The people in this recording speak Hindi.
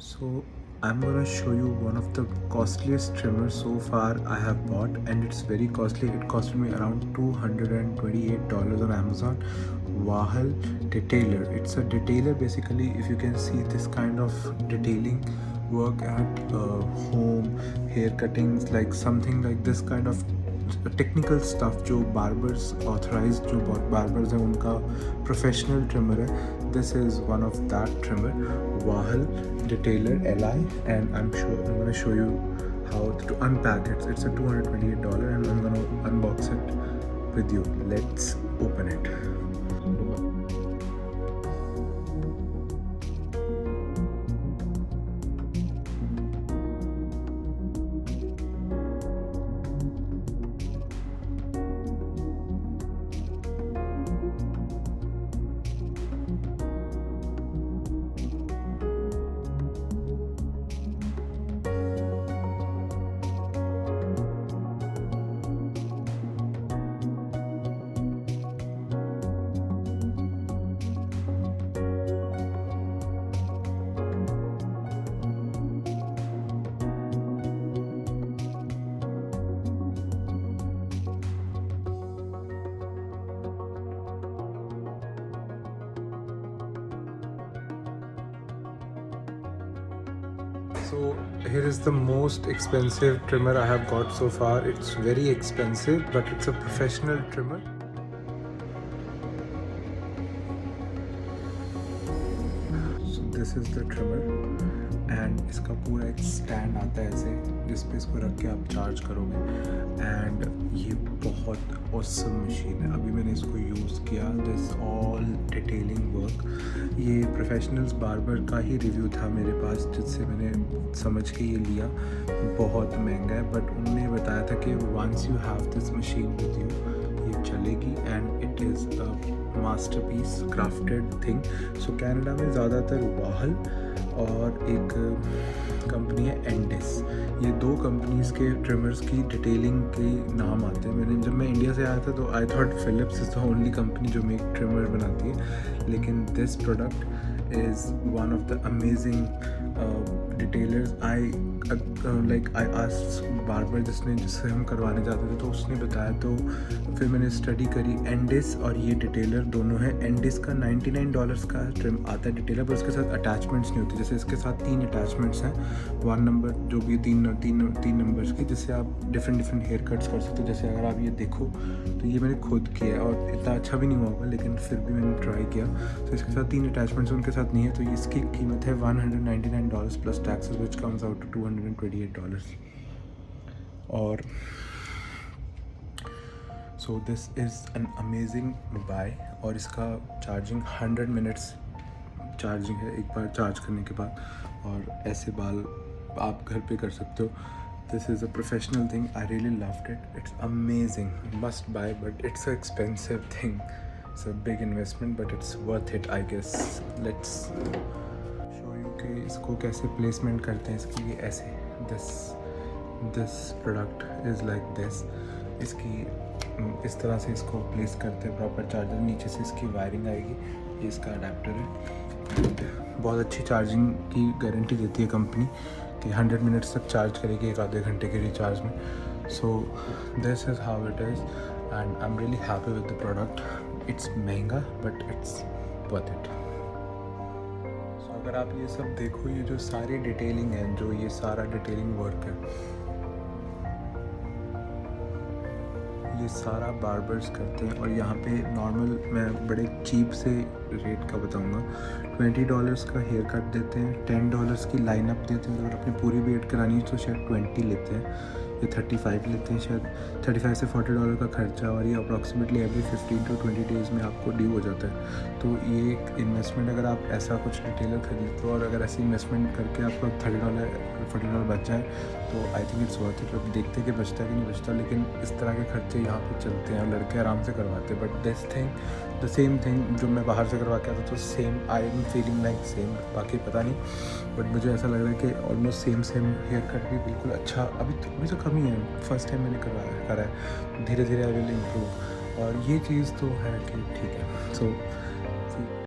So I'm gonna show you one of the costliest trimmers so far I have bought, and it's very costly. It costed me around $228 on Amazon. Wahal Detailer. It's a detailer basically. If you can see this kind of detailing work at home, hair cuttings, like something like this kind of technical stuff जो बार्बर्स ऑथराइज्ड जो बार्बर्स हैं उनका प्रोफेशनल ट्रिमर है. This is one of that trimmer, Wahl detailer LI, and I'm gonna show you how to unpack it. It's a $228 and I'm gonna unbox it with you. Let's open it. So here is the most expensive trimmer I have got so far. It's very expensive, but it's a professional trimmer. So this is the trimmer, and इसका पूरा एक स्टैंड आता है ऐसे जिस पे इसको रख के आप चार्ज करोगे. एंड ये बहुत ऑसम मशीन है. अभी मैंने इसको यूज़ किया. This all detailing work. ये प्रोफेशनल्स बार्बर का ही रिव्यू था मेरे पास, जिससे मैंने समझ के ये लिया. बहुत महंगा है, बट उन्होंने बताया था कि once you have this machine with you ये चलेगी, and it is a masterpiece crafted thing. So Canada में ज़्यादातर वाहल और एक कंपनी है एंडिस. ये दो कंपनीज़ के ट्रिमर्स की डिटेलिंग के नाम आते हैं. जब मैं इंडिया से आया था तो I thought Philips is the only company जो मेक ट्रिमर बनाती है, लेकिन this product is one of the amazing detailers. I asked barber जिससे हम करवाने जाते थे, तो उसने बताया. तो फिर मैंने स्टडी करी. एंडिस और ये डिटेलर दोनों हैं. एंडिस का $99 का ट्रिम आता है डिटेलर, पर उसके साथ अटैचमेंट्स नहीं होती. जैसे इसके साथ 3 अटैचमेंट्स हैं, 1 नंबर जो भी तीन नंबर्स की, जिससे आप डिफरेंट हेयर कट्स कर सकते हो. जैसे अगर आप ये देखो तो ये मैंने खुद किया है, और इतना अच्छा भी नहीं हुआ होगा, लेकिन फिर भी मैंने ट्राई किया. तो इसके साथ 3 अटैचमेंट्स उनके साथ नहीं है. तो इसकी कीमत है $199 plus taxes, which comes out to $228. और so this is an amazing buy. और इसका चार्जिंग 100 मिनट्स चार्जिंग है एक बार चार्ज करने के बाद, और ऐसे बाल आप घर पे कर सकते हो. This is a professional thing. I really loved it. It's amazing. Must buy, but it's a expensive thing. It's a big investment, but it's worth it I guess. Let's show you कि इसको कैसे प्लेसमेंट करते हैं इसकी. ये ऐसे this product is like this. इसकी इस तरह से इसको प्लेस करते हैं प्रॉपर चार्जर. नीचे से इसकी वायरिंग आएगी. ये इसका अडेप्टर है. बहुत अच्छी चार्जिंग की गारंटी देती है कंपनी कि 100 मिनट्स तक चार्ज करेगी एक आधे घंटे के रिचार्ज में. सो this is how it is, and I am really happy with the product. It's महंगा, बट इट्स वर्थ इट. सो अगर आप ये सब देखो, ये जो सारी डिटेलिंग है, जो ये सारा डिटेलिंग वर्क है, ये सारा बार्बर्स करते हैं. और यहाँ पे नॉर्मल मैं बड़े चीप से रेट का बताऊँगा. $20 का हेयर कट देते हैं, $10 की लाइनअप देते हैं. अगर अपनी पूरी वेट करानी है तो शायद 20 लेते हैं, या 35 लेते हैं शायद. 35 से $40 का खर्चा, और ये अप्रॉक्सीमेटली एवरी 15 to 20 डेज़ में आपको ड्यू हो जाता है. तो ये एक इन्वेस्टमेंट, अगर आप ऐसा कुछ डिटेलर खरीदते हो और अगर ऐसी इन्वेस्टमेंट करके आपको $30-40 बच जाए, तो I think it's worth it. अब देखते कि बचता कि नहीं बचता, लेकिन इस तरह के खर्चे यहाँ पे चलते हैं और लड़के आराम से करवाते हैं. But this thing, the same thing जो मैं बाहर से करवा के आता, तो same I am feeling like same. बाकी पता नहीं, बट मुझे ऐसा लग रहा है कि ऑलमोस्ट सेम हेयर कट भी बिल्कुल अच्छा. अभी तो कम ही है. फर्स्ट टाइम मैंने करा है. धीरे धीरे आई विल इम्प्रूव. और ये चीज़ तो है कि ठीक है. सो